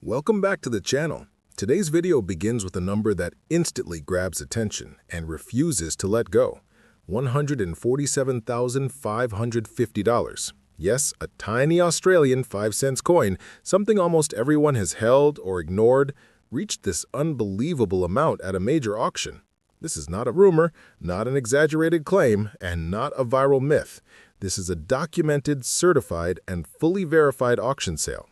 Welcome back to the channel. Today's video begins with a number that instantly grabs attention and refuses to let go. $147,550. Yes, a tiny Australian 5-cent coin, something almost everyone has held or ignored, reached this unbelievable amount at a major auction. This is not a rumor, not an exaggerated claim, and not a viral myth. This is a documented, certified, and fully verified auction sale.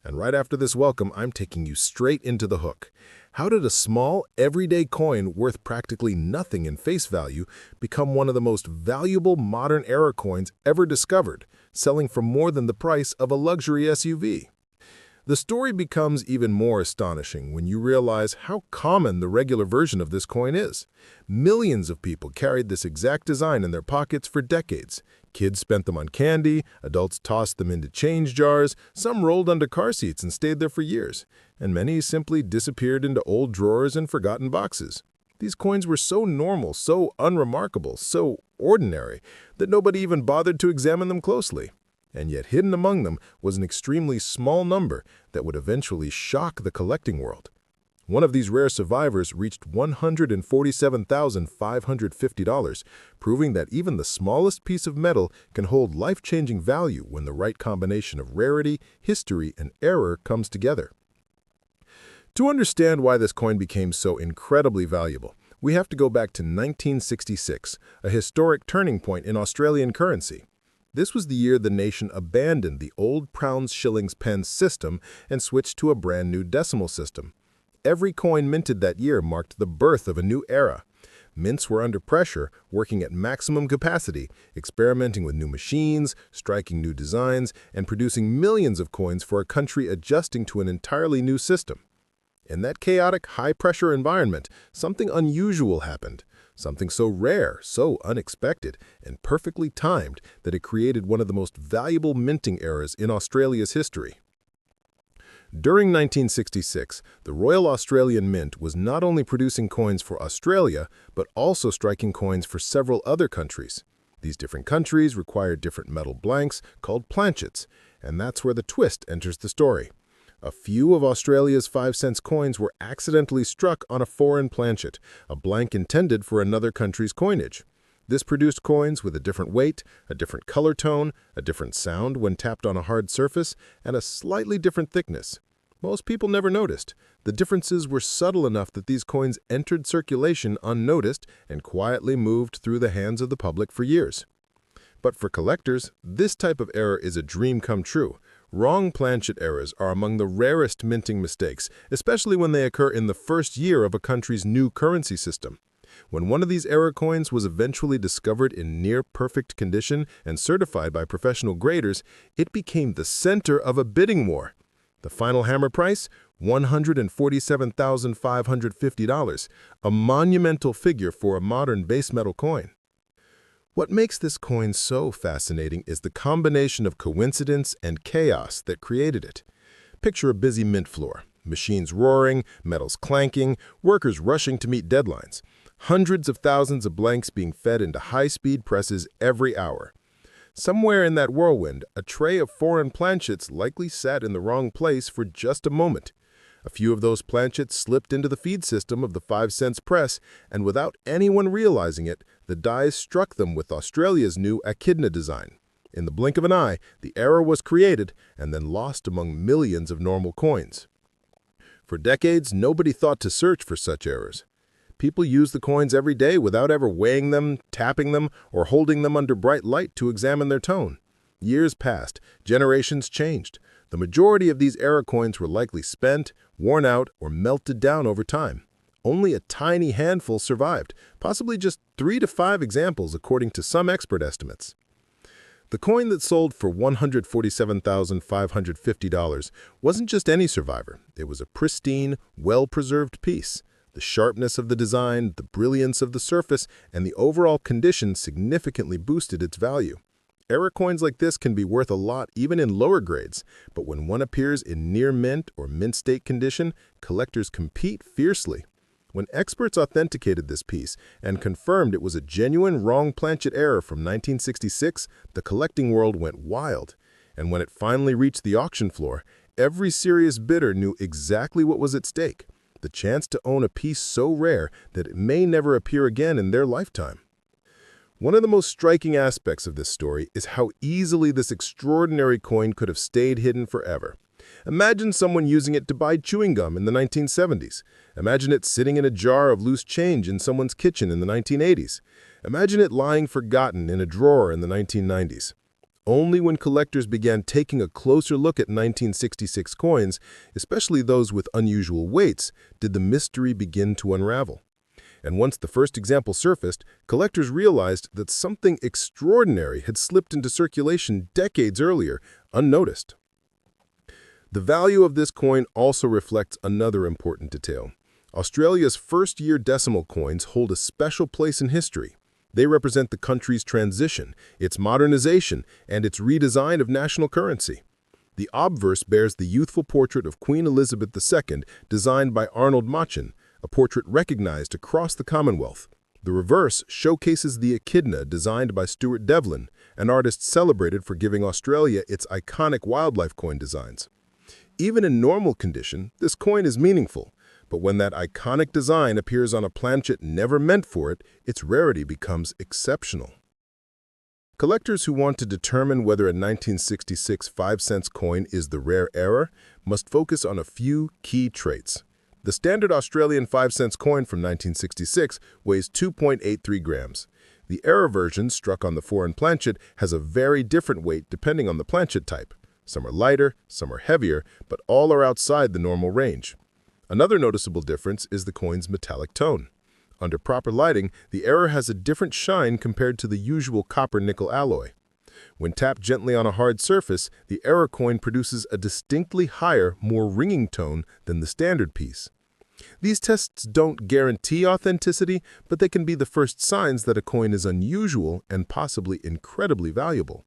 And right after this welcome, I'm taking you straight into the hook. How did a small, everyday coin worth practically nothing in face value become one of the most valuable modern-era coins ever discovered, selling for more than the price of a luxury SUV? The story becomes even more astonishing when you realize how common the regular version of this coin is. Millions of people carried this exact design in their pockets for decades. Kids spent them on candy, adults tossed them into change jars, some rolled under car seats and stayed there for years, and many simply disappeared into old drawers and forgotten boxes. These coins were so normal, so unremarkable, so ordinary, that nobody even bothered to examine them closely. And yet hidden among them was an extremely small number that would eventually shock the collecting world. One of these rare survivors reached $147,550, proving that even the smallest piece of metal can hold life-changing value when the right combination of rarity, history, and error comes together. To understand why this coin became so incredibly valuable, we have to go back to 1966, a historic turning point in Australian currency. This was the year the nation abandoned the old pounds, shillings, pence system and switched to a brand new decimal system. Every coin minted that year marked the birth of a new era. Mints were under pressure, working at maximum capacity, experimenting with new machines, striking new designs, and producing millions of coins for a country adjusting to an entirely new system. In that chaotic, high-pressure environment, something unusual happened. Something so rare, so unexpected, and perfectly timed that it created one of the most valuable minting eras in Australia's history. During 1966, the Royal Australian Mint was not only producing coins for Australia, but also striking coins for several other countries. These different countries required different metal blanks called planchets, and that's where the twist enters the story. A few of Australia's 5-cent coins were accidentally struck on a foreign planchet, a blank intended for another country's coinage. This produced coins with a different weight, a different color tone, a different sound when tapped on a hard surface, and a slightly different thickness. Most people never noticed. The differences were subtle enough that these coins entered circulation unnoticed and quietly moved through the hands of the public for years. But for collectors, this type of error is a dream come true. Wrong planchet errors are among the rarest minting mistakes, especially when they occur in the first year of a country's new currency system. When one of these error coins was eventually discovered in near-perfect condition and certified by professional graders, it became the center of a bidding war. The final hammer price? $147,550, a monumental figure for a modern base metal coin. What makes this coin so fascinating is the combination of coincidence and chaos that created it. Picture a busy mint floor, machines roaring, metals clanking, workers rushing to meet deadlines, hundreds of thousands of blanks being fed into high-speed presses every hour. Somewhere in that whirlwind, a tray of foreign planchets likely sat in the wrong place for just a moment. A few of those planchets slipped into the feed system of the 5-cent press, and without anyone realizing it, the dies struck them with Australia's new echidna design. In the blink of an eye, the error was created and then lost among millions of normal coins. For decades, nobody thought to search for such errors. People used the coins every day without ever weighing them, tapping them, or holding them under bright light to examine their tone. Years passed, generations changed. The majority of these error coins were likely spent, worn out, or melted down over time. Only a tiny handful survived, possibly just 3 to 5 examples according to some expert estimates. The coin that sold for $147,550 wasn't just any survivor. It was a pristine, well-preserved piece. The sharpness of the design, the brilliance of the surface, and the overall condition significantly boosted its value. Error coins like this can be worth a lot even in lower grades, but when one appears in near mint or mint state condition, collectors compete fiercely. When experts authenticated this piece and confirmed it was a genuine wrong planchet error from 1966, the collecting world went wild. And when it finally reached the auction floor, every serious bidder knew exactly what was at stake: the chance to own a piece so rare that it may never appear again in their lifetime. One of the most striking aspects of this story is how easily this extraordinary coin could have stayed hidden forever. Imagine someone using it to buy chewing gum in the 1970s. Imagine it sitting in a jar of loose change in someone's kitchen in the 1980s. Imagine it lying forgotten in a drawer in the 1990s. Only when collectors began taking a closer look at 1966 coins, especially those with unusual weights, did the mystery begin to unravel. And once the first example surfaced, collectors realized that something extraordinary had slipped into circulation decades earlier, unnoticed. The value of this coin also reflects another important detail. Australia's first-year decimal coins hold a special place in history. They represent the country's transition, its modernization, and its redesign of national currency. The obverse bears the youthful portrait of Queen Elizabeth II, designed by Arnold Machen, a portrait recognized across the Commonwealth. The reverse showcases the echidna designed by Stuart Devlin, an artist celebrated for giving Australia its iconic wildlife coin designs. Even in normal condition, this coin is meaningful, but when that iconic design appears on a planchet never meant for it, its rarity becomes exceptional. Collectors who want to determine whether a 1966 5-cent coin is the rare error must focus on a few key traits. The standard Australian 5-cent coin from 1966 weighs 2.83 grams. The error version, struck on the foreign planchet, has a very different weight depending on the planchet type. Some are lighter, some are heavier, but all are outside the normal range. Another noticeable difference is the coin's metallic tone. Under proper lighting, the error has a different shine compared to the usual copper-nickel alloy. When tapped gently on a hard surface, the error coin produces a distinctly higher, more ringing tone than the standard piece. These tests don't guarantee authenticity, but they can be the first signs that a coin is unusual and possibly incredibly valuable.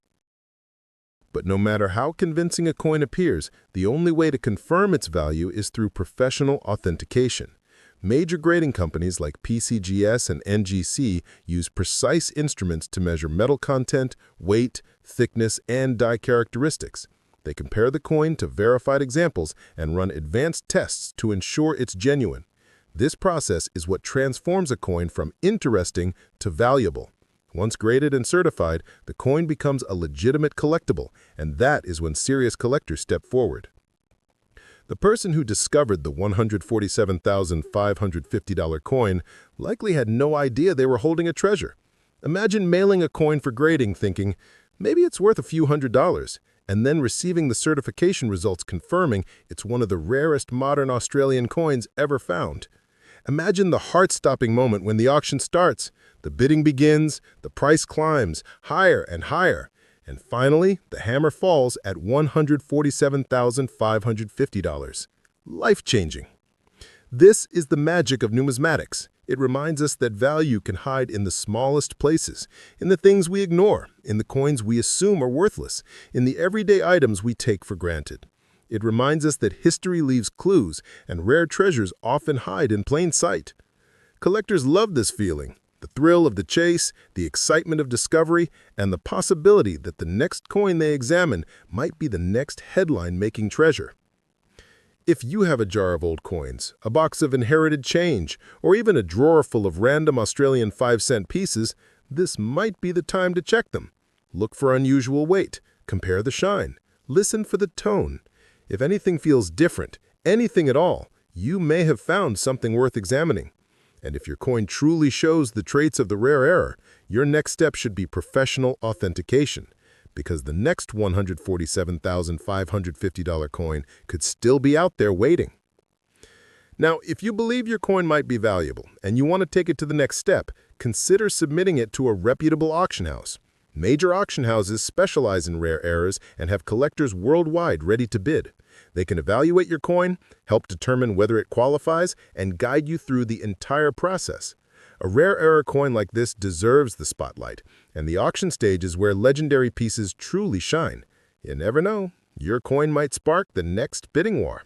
But no matter how convincing a coin appears, the only way to confirm its value is through professional authentication. Major grading companies like PCGS and NGC use precise instruments to measure metal content, weight, thickness, and die characteristics. They compare the coin to verified examples and run advanced tests to ensure it's genuine. This process is what transforms a coin from interesting to valuable. Once graded and certified, the coin becomes a legitimate collectible, and that is when serious collectors step forward. The person who discovered the $147,550 coin likely had no idea they were holding a treasure. Imagine mailing a coin for grading thinking, maybe it's worth a few $100s, and then receiving the certification results confirming it's one of the rarest modern Australian coins ever found. Imagine the heart-stopping moment when the auction starts. The bidding begins, the price climbs higher and higher, and finally, the hammer falls at $147,550. Life-changing. This is the magic of numismatics. It reminds us that value can hide in the smallest places, in the things we ignore, in the coins we assume are worthless, in the everyday items we take for granted. It reminds us that history leaves clues, and rare treasures often hide in plain sight. Collectors love this feeling, the thrill of the chase, the excitement of discovery, and the possibility that the next coin they examine might be the next headline-making treasure. If you have a jar of old coins, a box of inherited change, or even a drawer full of random Australian 5-cent pieces, this might be the time to check them. Look for unusual weight, compare the shine, listen for the tone. If anything feels different, anything at all, you may have found something worth examining. And if your coin truly shows the traits of the rare error, your next step should be professional authentication, because the next $147,550 coin could still be out there waiting. Now, if you believe your coin might be valuable and you want to take it to the next step, consider submitting it to a reputable auction house. Major auction houses specialize in rare errors and have collectors worldwide ready to bid. They can evaluate your coin, help determine whether it qualifies, and guide you through the entire process. A rare error coin like this deserves the spotlight, and the auction stage is where legendary pieces truly shine. You never know, your coin might spark the next bidding war.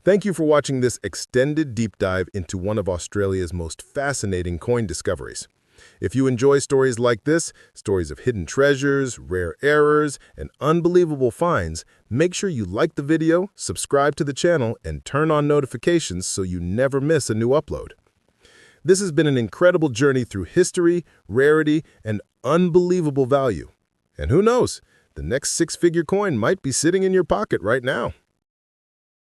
Thank you for watching this extended deep dive into one of Australia's most fascinating coin discoveries. If you enjoy stories like this, stories of hidden treasures, rare errors, and unbelievable finds, make sure you like the video, subscribe to the channel, and turn on notifications so you never miss a new upload. This has been an incredible journey through history, rarity, and unbelievable value. And who knows, the next six-figure coin might be sitting in your pocket right now.